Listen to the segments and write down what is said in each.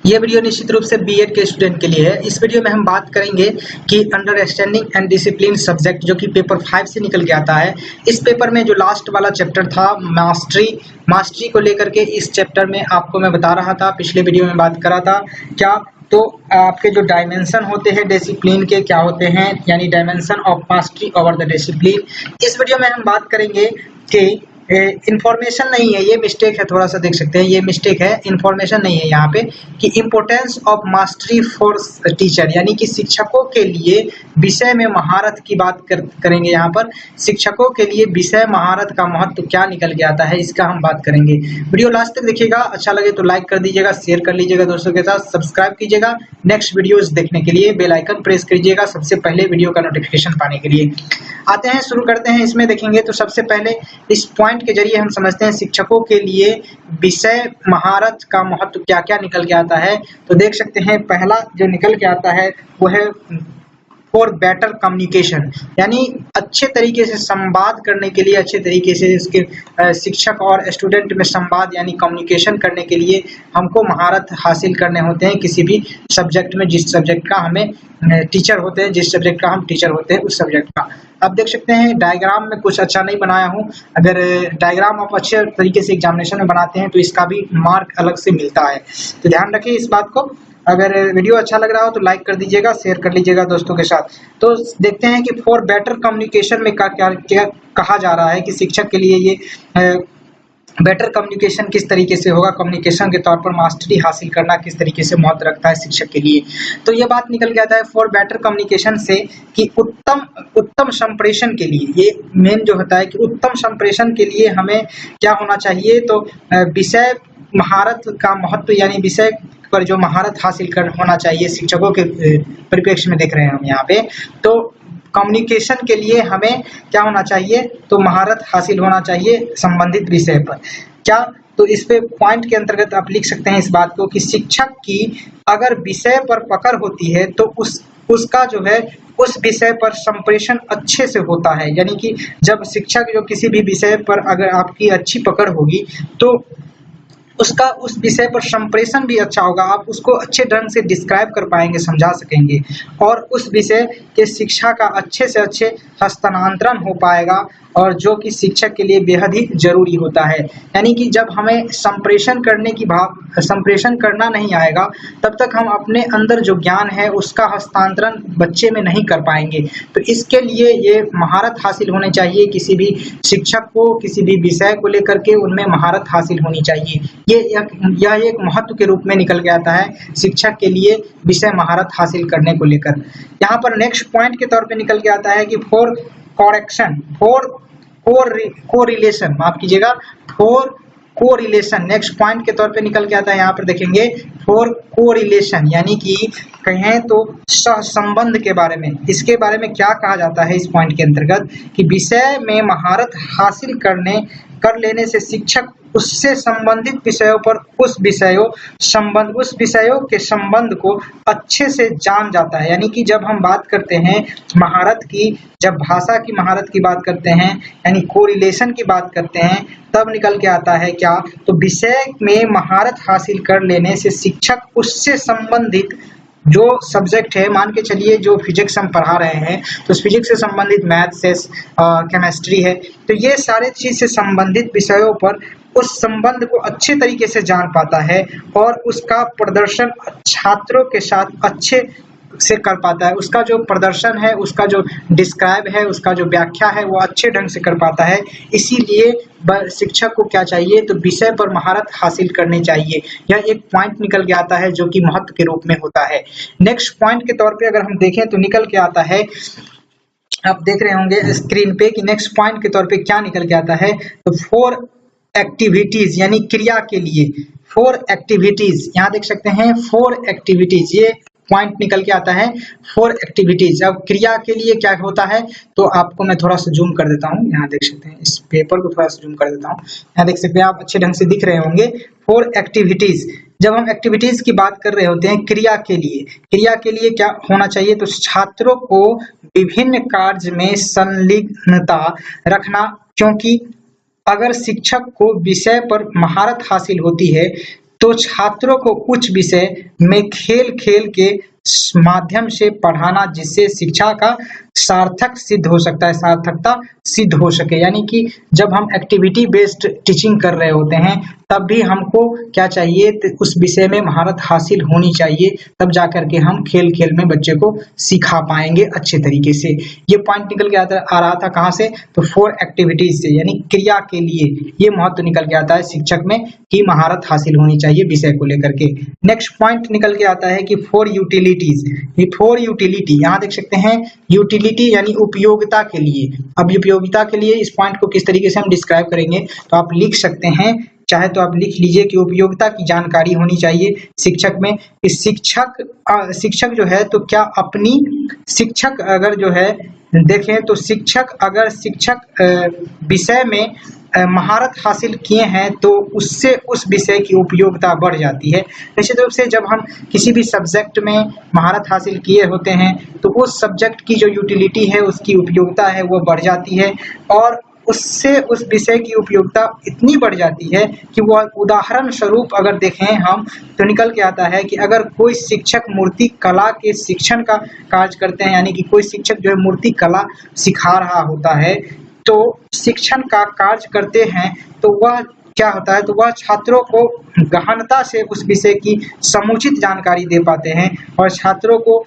ये वीडियो निश्चित रूप से बीएड के स्टूडेंट के लिए है। इस वीडियो में हम बात करेंगे कि अंडरस्टैंडिंग एंड डिसिप्लिन सब्जेक्ट जो कि पेपर 5 से निकल के आता है। इस पेपर में जो लास्ट वाला चैप्टर था मास्टरी को लेकर के, इस चैप्टर में आपको मैं बता रहा था, पिछले वीडियो में बात करा था क्या, तो आपके जो डायमेंशन होते हैं डिसिप्लिन के क्या होते हैं, यानी dimension of mastery over the discipline. इस वीडियो में हम बात करेंगे कि इंफॉर्मेशन नहीं है, ये मिस्टेक है, थोड़ा सा देख सकते हैं, ये मिस्टेक है, इंफॉर्मेशन नहीं है यहाँ पे, कि importance of mastery for teacher, यानी कि शिक्षकों के लिए विषय में महारत की बात करेंगे। यहाँ पर शिक्षकों के लिए विषय महारत का महत्व क्या निकल के आता है, इसका हम बात करेंगे। वीडियो लास्ट तक देखिएगा, अच्छा लगे तो लाइक कर दीजिएगा, शेयर कर लीजिएगा दोस्तों के साथ, सब्सक्राइब कीजिएगा नेक्स्ट वीडियोस देखने के लिए, बेल आइकन प्रेस कीजिएगा सबसे पहले वीडियो का नोटिफिकेशन पाने के लिए। आते हैं, शुरू करते हैं। इसमें देखेंगे तो सबसे पहले इस पॉइंट के जरिए हम समझते हैं शिक्षकों के लिए विषय महारत का महत्व क्या क्या निकल के आता है। तो देख सकते हैं पहला जो निकल के आता है वो है फॉर बेटर कम्युनिकेशन, यानी अच्छे तरीके से संवाद करने के लिए, अच्छे तरीके से इसके शिक्षक और स्टूडेंट में संवाद यानी कम्युनिकेशन करने के लिए हमको महारत हासिल करने होते हैं किसी भी सब्जेक्ट में, जिस सब्जेक्ट का हमें टीचर होते हैं, जिस सब्जेक्ट का हम टीचर होते हैं उस सब्जेक्ट का। अब देख सकते हैं डायग्राम में कुछ अच्छा नहीं बनाया हूँ, अगर डायग्राम आप अच्छे तरीके से एग्जामिनेशन में बनाते हैं तो इसका भी मार्क अलग से मिलता है, तो ध्यान रखिए इस बात को। अगर वीडियो अच्छा लग रहा हो तो लाइक कर दीजिएगा, शेयर कर लीजिएगा दोस्तों के साथ। तो देखते हैं कि फॉर बेटर कम्युनिकेशन में क्या कहा जा रहा है कि शिक्षक के लिए ये बेटर कम्युनिकेशन किस तरीके से होगा, कम्युनिकेशन के तौर पर मास्टरी हासिल करना किस तरीके से महत्व रखता है शिक्षक के लिए। तो ये बात निकल के आता है फॉर बेटर कम्युनिकेशन से कि उत्तम संप्रेषण के लिए, ये मेन जो होता है कि उत्तम संप्रेषण के लिए हमें क्या होना चाहिए, तो विषय महारत का महत्व, यानी विषय पर जो महारत हासिल कर होना चाहिए शिक्षकों के परिप्रेक्ष्य में देख रहे हैं हम यहाँ पे। तो कम्युनिकेशन के लिए हमें क्या होना चाहिए, तो महारत हासिल होना चाहिए संबंधित विषय पर। क्या, तो इस पे पॉइंट के अंतर्गत आप लिख सकते हैं इस बात को कि शिक्षक की अगर विषय पर पकड़ होती है तो उसका जो है उस विषय पर संप्रेषण अच्छे से होता है, यानी कि जब शिक्षक जो किसी भी विषय पर अगर आपकी अच्छी पकड़ होगी तो उसका उस विषय पर संप्रेषण भी अच्छा होगा, आप उसको अच्छे ढंग से डिस्क्राइब कर पाएंगे, समझा सकेंगे, और उस विषय के शिक्षा का अच्छे से अच्छे हस्तांतरण हो पाएगा, और जो कि शिक्षक के लिए बेहद ही जरूरी होता है। यानी कि जब हमें संप्रेषण करना नहीं आएगा तब तक हम अपने अंदर जो ज्ञान है उसका हस्तांतरण बच्चे में नहीं कर पाएंगे। तो इसके लिए ये महारत हासिल होनी चाहिए, किसी भी शिक्षक को किसी भी विषय को लेकर के उनमें महारत हासिल होनी चाहिए। यह एक महत्व के रूप में निकल के आता है शिक्षक के लिए विषय महारत हासिल करने को लेकर। यहाँ पर नेक्स्ट पॉइंट के तौर पे निकल के आता है कि फॉर करेक्शन, फॉर कोरिलेशन, माफ कीजिएगा, फॉर कोरिलेशन नेक्स्ट पॉइंट के तौर पे निकल के आता है। यहाँ पर देखेंगे फॉर कोरिलेशन, यानी कि कहें तो सहसंबंध के बारे में, इसके बारे में क्या कहा जाता है इस पॉइंट के अंतर्गत कि विषय में महारत हासिल कर लेने से शिक्षक उससे संबंधित विषयों पर उस विषयों के संबंध को अच्छे से जान जाता है। यानी कि जब हम बात करते हैं महारत की, जब भाषा की महारत की बात करते हैं, यानी कोरिलेशन की बात करते हैं, तब निकल के आता है क्या, तो विषय में महारत हासिल कर लेने से शिक्षक उससे संबंधित जो सब्जेक्ट है, मान के चलिए जो फिजिक्स हम पढ़ा रहे हैं तो उस फिजिक्स से संबंधित मैथ से केमिस्ट्री है, तो ये सारे चीज से संबंधित विषयों पर उस संबंध को अच्छे तरीके से जान पाता है और उसका प्रदर्शन छात्रों के साथ अच्छे से कर पाता है, उसका जो प्रदर्शन है, उसका जो डिस्क्राइब है, उसका जो व्याख्या है वो अच्छे ढंग से कर पाता है। इसीलिए शिक्षक को क्या चाहिए, तो विषय पर महारत हासिल करनी चाहिए। यह एक पॉइंट निकल के आता है जो कि महत्व के रूप में होता है। नेक्स्ट पॉइंट के तौर पे अगर हम देखें तो निकल के आता है, आप देख रहे होंगे स्क्रीन पे कि नेक्स्ट पॉइंट के तौर पे क्या निकल के आता है, तो फॉर एक्टिविटीज, यानी क्रिया के लिए, फॉर एक्टिविटीज, यहाँ देख सकते हैं फॉर एक्टिविटीज, ये पॉइंट निकल के आता है फॉर एक्टिविटीज। अब क्रिया के लिए क्या होता है, तो आपको मैं थोड़ा सा जूम कर देता हूँ, यहाँ देख सकते हैं, इस पेपर को थोड़ा सा जूम कर देता हूँ, यहाँ देख सकते हैं आप अच्छे ढंग से दिख रहे होंगे फॉर एक्टिविटीज। जब हम एक्टिविटीज की बात कर रहे होते हैं क्रिया के लिए क्या होना चाहिए, तो छात्रों को विभिन्न कार्य में संलिग्नता रखना, क्योंकि अगर शिक्षक को विषय पर महारत हासिल होती है तो छात्रों को कुछ विषय में खेल खेल के माध्यम से पढ़ाना, जिससे शिक्षा का सार्थक सिद्ध हो सकता है, सार्थकता सिद्ध हो सके। यानी कि जब हम एक्टिविटी बेस्ड टीचिंग कर रहे होते हैं तब भी हमको क्या चाहिए, उस विषय में महारत हासिल होनी चाहिए, तब जाकर के हम खेल खेल में बच्चे को सिखा पाएंगे अच्छे तरीके से। ये पॉइंट निकल के आ रहा था कहाँ से, तो फॉर एक्टिविटीज से, यानी क्रिया के लिए ये महत्व निकल के आता है शिक्षक में कि महारत हासिल होनी चाहिए विषय को लेकर के। नेक्स्ट पॉइंट निकल के आता है कि फॉर यूटिलिटीज, ये फॉर यूटिलिटी, यहाँ देख सकते हैं यूटिलिटी यानी उपयोगिता के लिए। अब उपयोगिता के लिए इस पॉइंट को किस तरीके से हम डिस्क्राइब करेंगे, तो आप लिख सकते हैं, चाहे तो आप लिख लीजिए कि उपयोगिता की जानकारी होनी चाहिए शिक्षक में। इस शिक्षक जो है तो क्या अपनी शिक्षक अगर जो है देखें तो शिक्षक अगर विषय में महारत हासिल किए हैं तो उससे उस विषय की उपयोगिता बढ़ जाती है। निश्चित रूप से जब हम किसी भी सब्जेक्ट में महारत हासिल किए होते हैं तो उस सब्जेक्ट की जो यूटिलिटी है, उसकी उपयोगिता है, वो बढ़ जाती है और उससे उस विषय की उपयोगिता इतनी बढ़ जाती है कि वो उदाहरण स्वरूप अगर देखें हम तो निकल के आता है कि अगर कोई शिक्षक मूर्ति कला के शिक्षण का कार्य करते हैं, यानी कि कोई शिक्षक जो है मूर्ति कला सिखा रहा होता है, तो शिक्षण का कार्य करते हैं तो वह क्या होता है, तो वह छात्रों को गहनता से उस विषय की समुचित जानकारी दे पाते हैं और छात्रों को,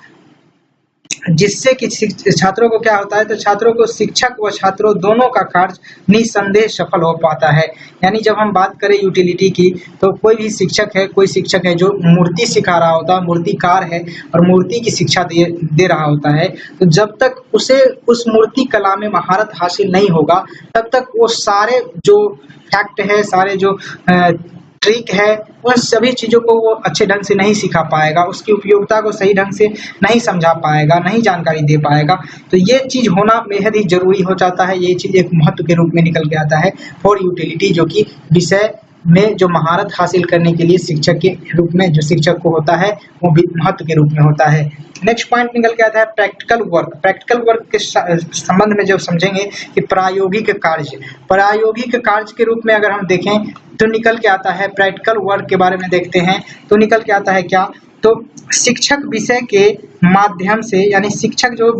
जिससे कि छात्रों को क्या होता है, तो छात्रों को शिक्षक व छात्रों दोनों का कार्य निसंदेह सफल हो पाता है। यानी जब हम बात करें यूटिलिटी की, तो कोई भी शिक्षक है, कोई शिक्षक है जो मूर्ति सिखा रहा होता है, मूर्तिकार है और मूर्ति की शिक्षा दे रहा होता है, तो जब तक उसे उस मूर्ति कला में महारत हासिल नहीं होगा तब तक वो सारे जो फैक्ट है, सारे जो ट्रिक है, उन सभी चीज़ों को वो अच्छे ढंग से नहीं सिखा पाएगा, उसकी उपयोगिता को सही ढंग से नहीं समझा पाएगा, नहीं जानकारी दे पाएगा। तो ये चीज़ होना बेहद ही जरूरी हो जाता है। ये चीज़ एक महत्व के रूप में निकल के आता है फॉर यूटिलिटी, जो कि विषय में जो महारत हासिल करने के लिए शिक्षक के रूप में जो शिक्षक को होता है वो भी महत्व के रूप में होता है। नेक्स्ट पॉइंट निकल के आता है प्रैक्टिकल वर्क। प्रैक्टिकल वर्क के संबंध में जब समझेंगे कि प्रायोगिक कार्य के रूप में अगर हम देखें तो निकल के आता है, प्रैक्टिकल वर्क के बारे में देखते हैं तो निकल के आता है क्या, तो शिक्षक विषय के माध्यम से, यानी शिक्षक जो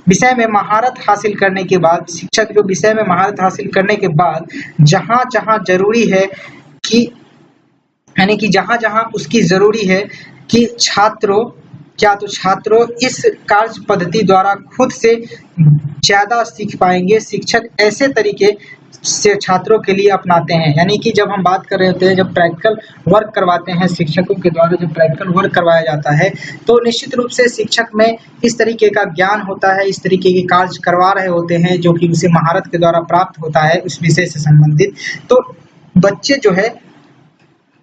विषय में महारत हासिल करने के बाद, शिक्षक जो विषय में महारत हासिल करने के बाद जहाँ जहाँ जरूरी है कि, यानी कि जहाँ जहाँ उसकी जरूरी है कि छात्रों इस कार्य पद्धति द्वारा खुद से ज्यादा सीख पाएंगे, शिक्षक ऐसे तरीके से छात्रों के लिए अपनाते हैं। यानी कि जब हम बात कर रहे होते हैं, जब प्रैक्टिकल वर्क करवाते हैं शिक्षकों के द्वारा, जब प्रैक्टिकल वर्क करवाया जाता है तो निश्चित रूप से शिक्षक में इस तरीके का ज्ञान होता है, इस तरीके के कार्य करवा रहे होते हैं जो कि उसे महारत के द्वारा प्राप्त होता है उस विषय से संबंधित। तो बच्चे जो है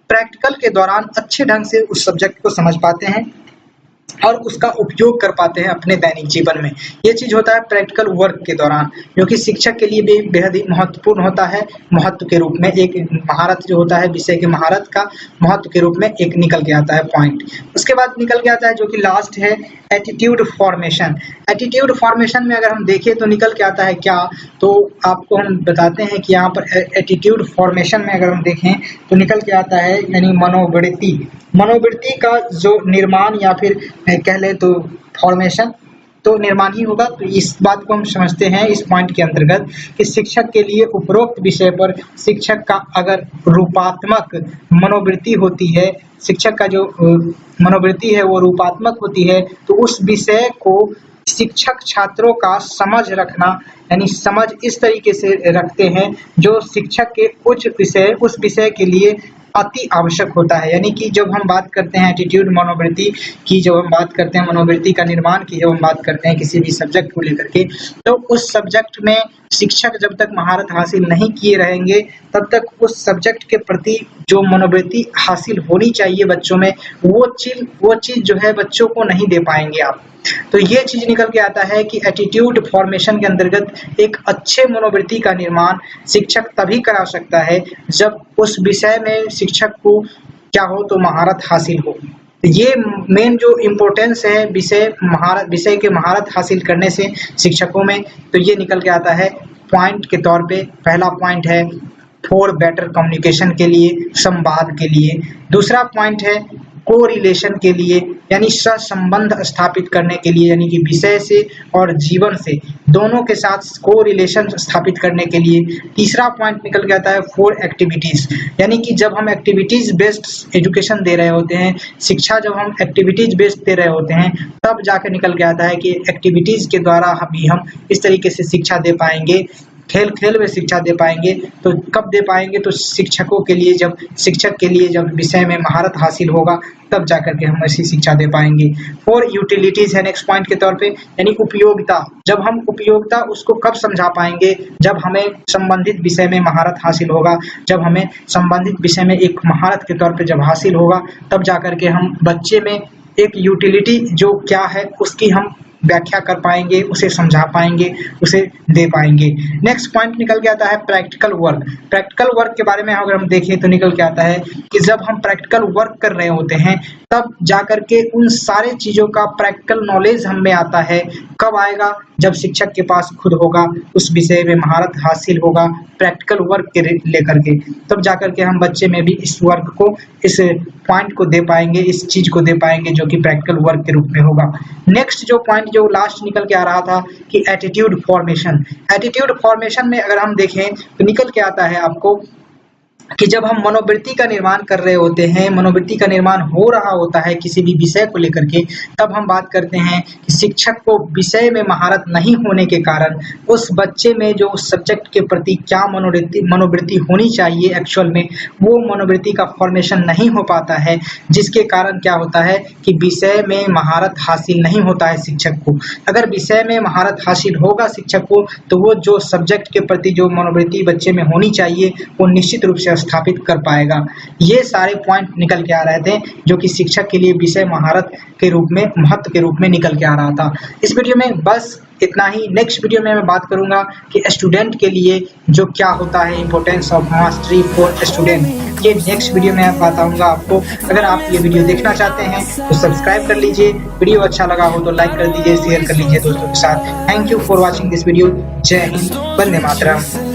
प्रैक्टिकल के दौरान अच्छे ढंग से उस सब्जेक्ट को समझ पाते हैं और उसका उपयोग कर पाते हैं अपने दैनिक जीवन में। ये चीज होता है प्रैक्टिकल वर्क के दौरान, जो कि शिक्षक के लिए भी बेहद ही महत्वपूर्ण होता है। महत्व के रूप में एक महारत जो होता है, विषय की महारत का महत्व के रूप में एक निकल के आता है पॉइंट। उसके बाद निकल के आता है जो कि लास्ट है एटीट्यूड फॉर्मेशन। एटीट्यूड फॉर्मेशन में अगर हम देखें तो निकल के आता है क्या, तो आपको हम बताते हैं कि यहाँ पर एटीट्यूड फॉर्मेशन में अगर हम देखें तो निकल के आता है, यानी मनोवृत्ति का जो निर्माण या फिर कह ले तो फॉर्मेशन तो निर्माण ही होगा। तो इस बात को हम समझते हैं इस पॉइंट के अंतर्गत कि शिक्षक के लिए उपरोक्त विषय पर शिक्षक का अगर रूपात्मक मनोवृत्ति होती है, शिक्षक का जो मनोवृत्ति है वो रूपात्मक होती है, तो उस विषय को शिक्षक छात्रों का समझ रखना, यानी समझ इस तरीके से रखते हैं जो शिक्षक के उस विषय के लिए अति आवश्यक होता है। यानी कि जब हम बात करते हैं एटीट्यूड मनोवृत्ति की, जब हम बात करते हैं मनोवृत्ति का निर्माण की, जब हम बात करते हैं किसी भी सब्जेक्ट को लेकर के, तो उस सब्जेक्ट में शिक्षक जब तक महारत हासिल नहीं किए रहेंगे तब तक उस सब्जेक्ट के प्रति जो मनोवृत्ति हासिल होनी चाहिए बच्चों में, वो चीज जो है बच्चों को नहीं दे पाएंगे आप। तो ये चीज निकल के आता है कि एटीट्यूड फॉर्मेशन के अंतर्गत एक अच्छे मनोवृत्ति का निर्माण शिक्षक तभी करा सकता है जब उस विषय में शिक्षक को क्या हो, तो महारत हासिल हो। तो ये मेन जो इम्पोर्टेंस है विषय के महारत हासिल करने से शिक्षकों में, तो ये निकल के आता है पॉइंट के तौर पे। पहला पॉइंट है फॉर बेटर कम्युनिकेशन के लिए, संवाद के लिए। दूसरा पॉइंट है कोरिलेशन के लिए, यानी सहसंबंध स्थापित करने के लिए, यानी कि विषय से और जीवन से दोनों के साथ कोरिलेशन स्थापित करने के लिए। तीसरा पॉइंट निकल के आता है फॉर एक्टिविटीज, यानी कि जब हम एक्टिविटीज बेस्ड एजुकेशन दे रहे होते हैं, शिक्षा जब हम एक्टिविटीज बेस्ड दे रहे होते हैं, तब जाकर निकल के आता है कि एक्टिविटीज के द्वारा हम इस तरीके से शिक्षा दे पाएंगे, खेल खेल में शिक्षा दे पाएंगे। तो कब दे पाएंगे? तो शिक्षक के लिए जब विषय में महारत हासिल होगा, तब जाकर के हम ऐसी शिक्षा दे पाएंगे। फॉर यूटिलिटीज है नेक्स्ट पॉइंट के तौर पे, यानी उपयोगिता। जब हम उपयोगिता उसको कब समझा पाएंगे? जब हमें संबंधित विषय में महारत हासिल होगा, जब हमें संबंधित विषय में एक महारत के तौर पे जब हासिल होगा, तब जाकर के हम बच्चे में एक यूटिलिटी जो क्या है उसकी हम व्याख्या कर पाएंगे, उसे समझा पाएंगे, उसे दे पाएंगे। नेक्स्ट पॉइंट निकल के आता है प्रैक्टिकल वर्क। प्रैक्टिकल वर्क के बारे में अगर हम देखें तो निकल के आता है कि जब हम प्रैक्टिकल वर्क कर रहे होते हैं, तब जाकर के उन सारे चीज़ों का प्रैक्टिकल नॉलेज हम में आता है। कब आएगा? जब शिक्षक के पास खुद होगा, उस विषय में महारत हासिल होगा प्रैक्टिकल वर्क के लेकर के, तब जाकर के हम बच्चे में भी इस वर्क को, इस पॉइंट को दे पाएंगे, इस चीज़ को दे पाएंगे जो कि प्रैक्टिकल वर्क के रूप में होगा। नेक्स्ट जो पॉइंट जो लास्ट निकल के आ रहा था कि एटीट्यूड फॉर्मेशन। एटीट्यूड फॉर्मेशन में अगर हम देखें तो निकल के आता है आपको कि जब हम मनोवृत्ति का निर्माण कर रहे होते हैं, मनोवृत्ति का निर्माण हो रहा होता है किसी भी विषय को लेकर के, तब हम बात करते हैं कि शिक्षक को विषय में महारत नहीं होने के कारण उस बच्चे में जो सब्जेक्ट के प्रति क्या मनोवृत्ति होनी चाहिए एक्चुअल में, वो मनोवृत्ति का फॉर्मेशन नहीं हो पाता है, जिसके कारण क्या होता है कि विषय में महारत हासिल नहीं होता है शिक्षक को। अगर विषय में महारत हासिल होगा शिक्षक को, तो वो जो सब्जेक्ट के प्रति जो मनोवृत्ति बच्चे में होनी चाहिए वो निश्चित रूप से स्थापित कर पाएगा। ये सारे पॉइंट निकल के आ रहे थे जो कि शिक्षक के लिए विषय महारत के रूप में, महत्व के रूप में निकल के आ रहा था। इस वीडियो में बस इतना ही। नेक्स्ट वीडियो में मैं बात करूंगा कि स्टूडेंट के लिए जो क्या होता है, importance of mastery for student, ये नेक्स्ट वीडियो में बताऊंगा आपको। अगर आप ये वीडियो देखना चाहते हैं तो सब्सक्राइब कर लीजिए, वीडियो अच्छा लगा हो तो लाइक कर दीजिए, शेयर कर लीजिए दोस्तों के साथ। Thank you for watching this video. जय हिंद, वंदे मातरम।